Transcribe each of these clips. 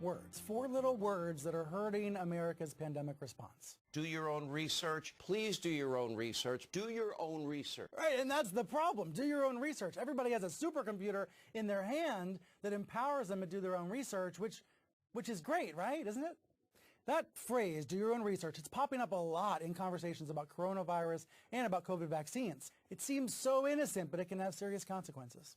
words. 4 little words that are hurting America's pandemic response. Do your own research. Please do your own research. Do your own research. Right, and that's the problem. Do your own research. Everybody has a supercomputer in their hand that empowers them to do their own research, which is great, right? Isn't it? That phrase, do your own research, it's popping up a lot in conversations about coronavirus and about COVID vaccines. It seems so innocent, but it can have serious consequences.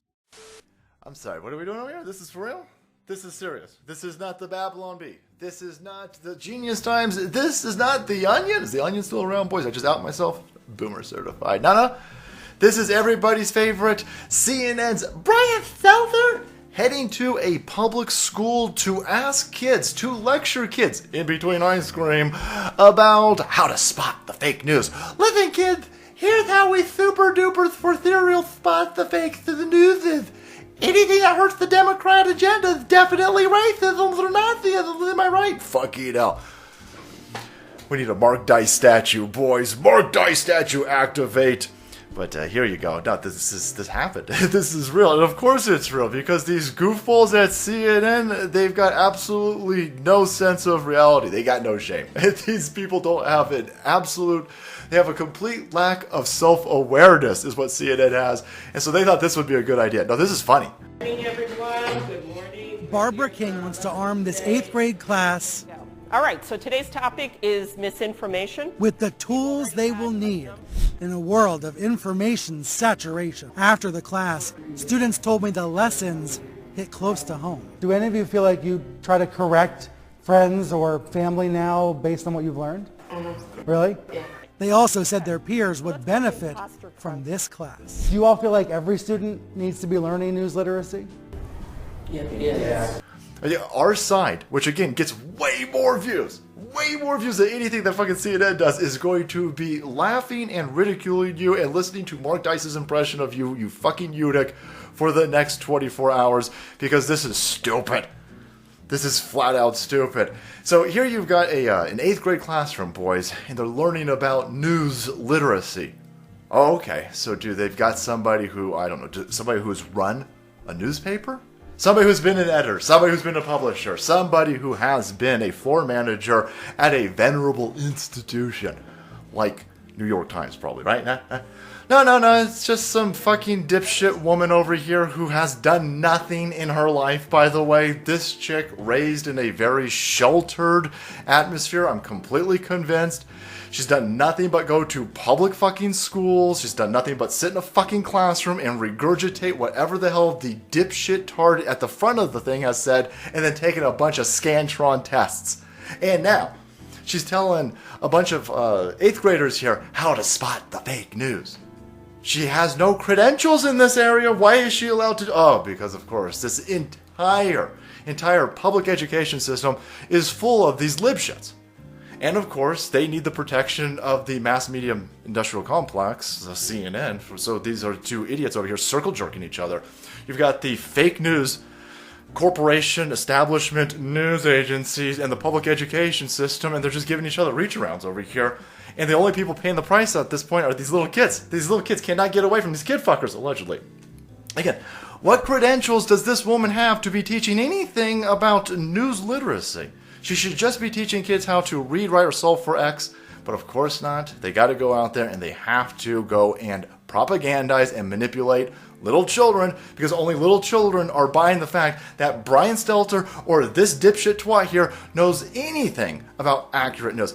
I'm sorry, what are we doing over here? This is for real? This is serious. This is not the Babylon Bee. This is not the Genius Times. This is not the Onion. Is the Onion still around? Boys, I just out myself. Boomer certified. No. This is everybody's favorite CNN's Brian Stelter heading to a public school to ask kids, to lecture kids in between ice cream about how to spot the fake news. Listen, kids, here's how we super duper for serial spot the fake to the news. Anything that hurts the Democrat agenda is definitely racism or Nazism. Am I right? Fucking hell. We need a Mark Dice statue, boys. Mark Dice statue, activate. But here you go. No, this happened. This is real. And of course it's real, because these goofballs at CNN, they've got absolutely no sense of reality. They got no shame. These people don't have an absolute... They have a complete lack of self-awareness is what CNN has. And so they thought this would be a good idea. No, this is funny. Good morning, everyone. Good morning. Barbara King wants to arm this 8th grade class All right, so today's topic is misinformation. with the tools they will need in a world of information saturation. After the class, students told me the lessons hit close to home. Do any of you feel like you try to correct friends or family now based on what you've learned? Really? Yeah. They also said their peers would benefit from this class. Do you all feel like every student needs to be learning news literacy? Yes. Our side, which again gets way more views than anything that fucking CNN does, is going to be laughing and ridiculing you and listening to Mark Dice's impression of you, you fucking eunuch, for the next 24 hours, because this is stupid. This is flat out stupid. So here you've got an 8th grade classroom, boys, and they're learning about news literacy. Oh, okay, so they've got somebody who, I don't know, somebody who's run a newspaper? Somebody who's been an editor, somebody who's been a publisher, somebody who has been a floor manager at a venerable institution, like New York Times probably, right? No, it's just some fucking dipshit woman over here who has done nothing in her life, by the way. This chick raised in a very sheltered atmosphere, I'm completely convinced. She's done nothing but go to public fucking schools. She's done nothing but sit in a fucking classroom and regurgitate whatever the hell the dipshit tard at the front of the thing has said, and then taken a bunch of Scantron tests. And now, she's telling a bunch of 8th graders here how to spot the fake news. She has no credentials in this area. Why is she allowed to? Oh, because of course, this entire public education system is full of these libshits. And of course, they need the protection of the mass media industrial complex, the CNN. So these are two idiots over here circle jerking each other. You've got the fake news corporation, establishment, news agencies, and the public education system, and they're just giving each other reach-arounds over here. And the only people paying the price at this point are these little kids. These little kids cannot get away from these kid fuckers, allegedly. Again, what credentials does this woman have to be teaching anything about news literacy? She should just be teaching kids how to read, write, or solve for X, but of course not. They got to go out there and they have to go and propagandize and manipulate little children, because only little children are buying the fact that Brian Stelter or this dipshit twat here knows anything about accurate news.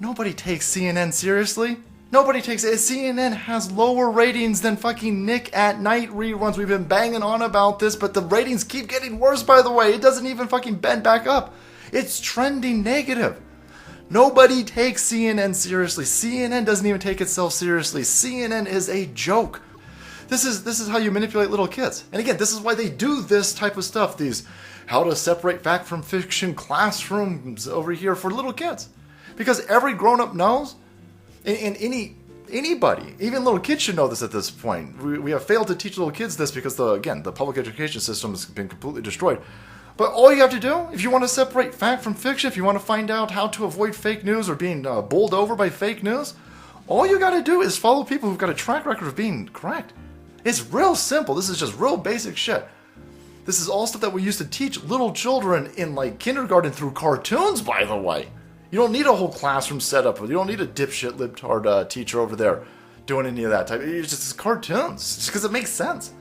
Nobody takes CNN seriously. Nobody takes it. CNN has lower ratings than fucking Nick at Night reruns. We've been banging on about this, but the ratings keep getting worse, by the way. It doesn't even fucking bend back up. It's trending negative. Nobody takes CNN seriously. CNN doesn't even take itself seriously. CNN is a joke. This is how you manipulate little kids. And again, this is why they do this type of stuff. These how to separate fact from fiction classrooms over here for little kids. Because every grown-up knows, and anybody, even little kids should know this at this point. We have failed to teach little kids this because, the public education system has been completely destroyed. But all you have to do, if you want to separate fact from fiction, if you want to find out how to avoid fake news or being bowled over by fake news, all you got to do is follow people who've got a track record of being correct. It's real simple. This is just real basic shit. This is all stuff that we used to teach little children in like kindergarten through cartoons, by the way. You don't need a whole classroom setup. You don't need a dipshit libtard teacher over there doing any of that type. It's just cartoons, just because it makes sense.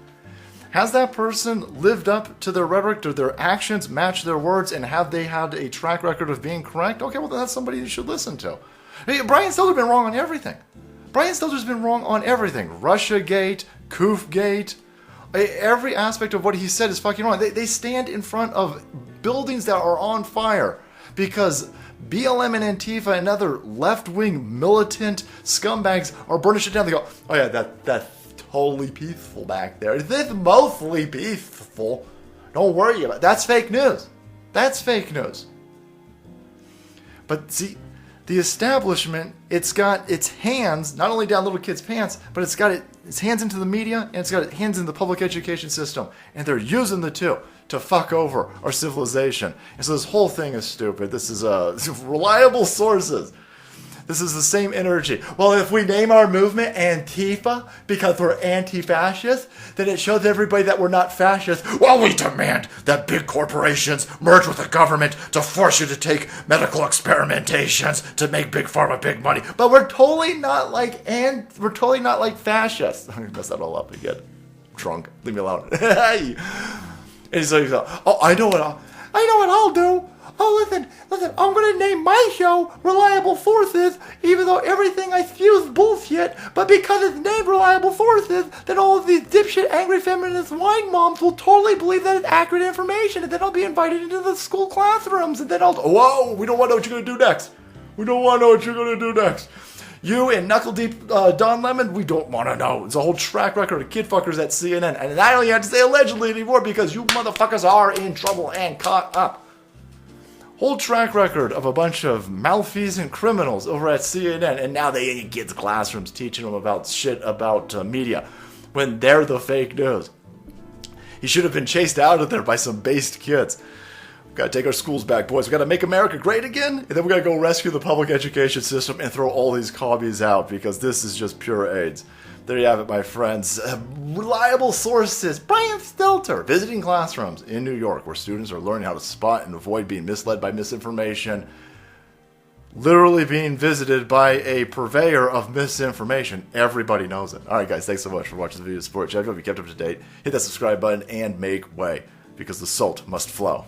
Has that person lived up to their rhetoric? Do their actions match their words? And have they had a track record of being correct? Okay, well, then that's somebody you should listen to. Hey, Brian Stelter's been wrong on everything. Brian Stelter's been wrong on everything. Russiagate, Koofgate. Every aspect of what he said is fucking wrong. They stand in front of buildings that are on fire because BLM and Antifa and other left-wing militant scumbags are burning shit down. They go, oh yeah, that's totally peaceful back there. It's mostly peaceful. Don't worry about it. That's fake news. That's fake news. But see, the establishment, it's got its hands not only down little kids' pants, but it's got its hands into the media and it's got its hands in the public education system. And they're using the two to fuck over our civilization. And so this whole thing is stupid. This is reliable sources. This is the same energy. Well, if we name our movement Antifa because we're anti-fascist, then it shows everybody that we're not fascist. Well, we demand that big corporations merge with the government to force you to take medical experimentations to make big pharma big money. But we're totally not like fascists. I'm gonna mess that all up again. I'm drunk. Leave me alone. And he's like, oh, I know what I'll do. Oh, listen, I'm going to name my show Reliable Forces, even though everything I spew is bullshit, but because it's named Reliable Forces, then all of these dipshit angry feminist wine moms will totally believe that it's accurate information, and then I'll be invited into the school classrooms, and then whoa, we don't want to know what you're going to do next. We don't want to know what you're going to do next. You and Knuckle Deep Don Lemon, we don't want to know. It's a whole track record of kid fuckers at CNN, and I don't even have to say allegedly anymore because you motherfuckers are in trouble and caught up. Whole track record of a bunch of malfeasant criminals over at CNN, and now they in kids' classrooms teaching them about shit about media when they're the fake news. He should have been chased out of there by some based kids. We gotta take our schools back, boys. We gotta make America great again, and then we gotta go rescue the public education system and throw all these commies out because this is just pure AIDS. There you have it, my friends. Reliable sources. Brian Stelter visiting classrooms in New York where students are learning how to spot and avoid being misled by misinformation. Literally being visited by a purveyor of misinformation. Everybody knows it. All right, guys. Thanks so much for watching the video support. I hope you kept up to date. Hit that subscribe button and make way because the salt must flow.